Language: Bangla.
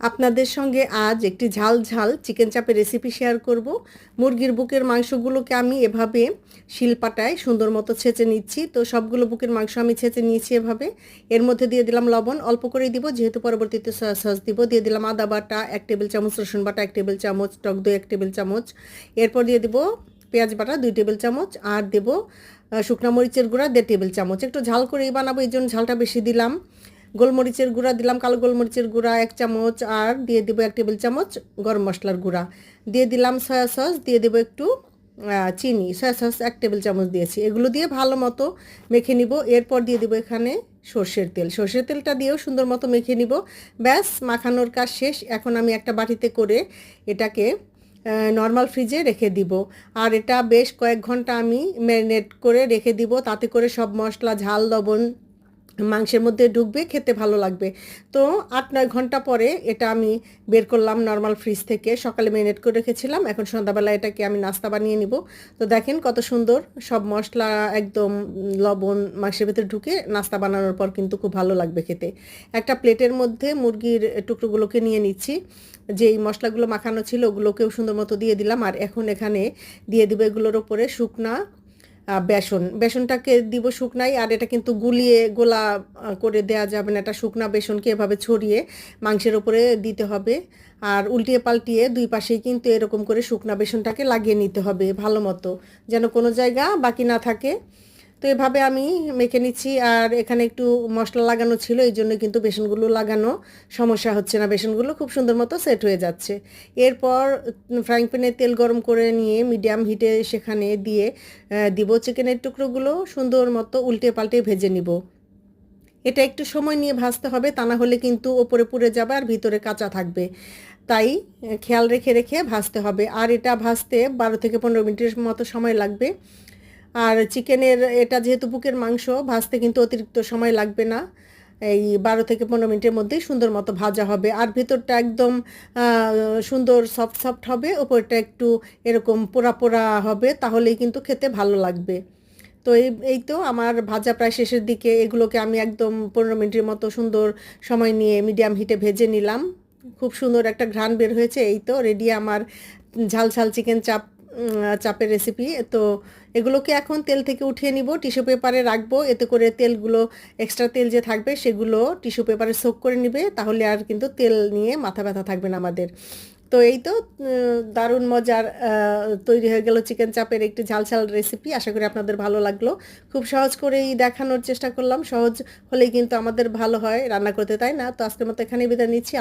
আপনাদের সঙ্গে আজ একটি ঝাল ঝাল চিকেন চাপের রেসিপি শেয়ার করব। মুরগির বুকের মাংসগুলোকে আমি এভাবে শিলপাটায় সুন্দর মতো ছেঁচে নিচ্ছি। তো সবগুলো বুকের মাংস আমি ছেঁচে নিয়েছি এভাবে। এর মধ্যে দিয়ে দিলাম লবণ, অল্প করেই দিব যেহেতু পরবর্তীতে সয়া সস দিব। দিয়ে দিলাম আদা বাটা 1 টেবিল চামচ, রসুন বাটা 1 টেবিল চামচ, টক দই 1 টেবিল চামচ। এরপর দিয়ে দিব পেঁয়াজ বাটা 2 টেবিল চামচ, আর দেব শুকনো মরিচের গুঁড়া 1.5 টেবিল চামচ। একটু ঝাল করেই বানাবো, এই জন্য ঝালটা বেশি দিলাম। গোলমরিচের গুঁড়া দিলাম, কালো গোলমরিচের গুঁড়া 1 চামচ, আর দিয়ে দেবো 1 টেবিল চামচ গরম মশলার গুঁড়া। দিয়ে দিলাম সয়া সস, দিয়ে দেবো একটু চিনি। সয়া সস 1 টেবিল চামচ দিয়েছি। এগুলো দিয়ে ভালো মতো মেখে নিব। এরপর দিয়ে দেবো এখানে সর্ষের তেল। সর্ষের তেলটা দিয়েও সুন্দর মতো মেখে নিব। ব্যাস, মাখানোর কাজ শেষ। এখন আমি একটা বাটিতে করে এটাকে নর্মাল ফ্রিজে রেখে দিব। আর এটা বেশ কয়েক ঘন্টা আমি ম্যারিনেট করে রেখে দিব, তাতে করে সব মশলা, ঝাল, লবণ মাংসের মধ্যে ঢুকবে, খেতে ভালো লাগবে। তো 8-9 ঘন্টা পরে এটা আমি বের করলাম নর্মাল ফ্রিজ থেকে। সকালে ম্যারিনেট করে রেখেছিলাম, এখন সন্ধ্যাবেলা এটাকে আমি নাস্তা বানিয়ে নিব। তো দেখেন কত সুন্দর সব মশলা, একদম লবণ মাংসের ভেতরে ঢুকে নাস্তা বানানোর পর কিন্তু খুব ভালো লাগবে খেতে। একটা প্লেটের মধ্যে মুরগির টুকরোগুলোকে নিয়ে নিচ্ছি। যেই মশলাগুলো মাখানো ছিল ওগুলোকেও সুন্দর মতো দিয়ে দিলাম। আর এখন এখানে দিয়ে দিব এগুলোর ওপরে শুকনা বেসনটাকে দিব শুকনাই। আর এটা কিন্তু গুলিয়ে গোলা করে দেয়া যাবে না, এটা শুকনা বেসনকে এভাবে ছড়িয়ে মাংসের ওপরে দিতে হবে। আর উল্টিয়ে পাল্টিয়ে দুই পাশেই কিন্তু এরকম করে শুকনা বেসনটাকে লাগিয়ে নিতে হবে ভালো মতো, যেন কোনো জায়গা বাকি না থাকে। তো এভাবে আমি মেখে নিচ্ছি। আর এখানে একটু মশলা লাগানো ছিল, এই জন্য কিন্তু বেসনগুলো লাগানো সমস্যা হচ্ছে না, বেসনগুলো খুব সুন্দর মতো সেট হয়ে যাচ্ছে। এরপর ফ্রাইং প্যানে তেল গরম করে নিয়ে মিডিয়াম হিটে সেখানে দিয়ে দিব চিকেনের টুকরোগুলো, সুন্দর মতো উল্টে পাল্টে ভেজে নিব। এটা একটু সময় নিয়ে ভাজতে হবে, তা না হলে কিন্তু ওপরে পুড়ে যাবে আর ভিতরে কাঁচা থাকবে। তাই খেয়াল রেখে রেখে ভাজতে হবে। আর এটা ভাজতে 12 থেকে 15 মিনিটের মতো সময় লাগবে। আর চিকেনের এটা যেহেতু বুকের মাংস, ভাজতে কিন্তু অতিরিক্ত সময় লাগবে না। এই 12 থেকে 15 মিনিটের মধ্যেই সুন্দর মতো ভাজা হবে। আর ভেতরটা একদম সুন্দর সফট সফট হবে, ওপরটা একটু এরকম পোড়া পোড়া হবে, তাহলেই কিন্তু খেতে ভালো লাগবে। তো এই তো আমার ভাজা প্রায় শেষের দিকে। এগুলোকে আমি একদম 15 মিনিটের মতো সুন্দর সময় নিয়ে মিডিয়াম হিটে ভেজে নিলাম। খুব সুন্দর একটা ঘ্রাণ বের হয়েছে। এই তো রেডি আমার ঝাল ঝাল চিকেন চাপের রেসিপি। তো এগুলোকে এখন তেল থেকে উঠিয়ে নিব, টিস্যু পেপারে রাখবো, এতে করে তেলগুলো, এক্সট্রা তেল যে থাকবে সেগুলো টিস্যু পেপারে সোক করে নিবে, তাহলে আর কিন্তু তেল নিয়ে মাথা ব্যথা থাকবে না আমাদের। তো এই তো দারুণ মজার তৈরি হয়ে গেল চিকেন চাপের একটি ঝাল ঝাল রেসিপি। আশা করি আপনাদের ভালো লাগলো। খুব সহজ করেই দেখানোর চেষ্টা করলাম, সহজ হলেই কিন্তু আমাদের ভালো হয় রান্না করতে, তাই না? তো আজকের মতো এখানেই বিদায় নিচ্ছি।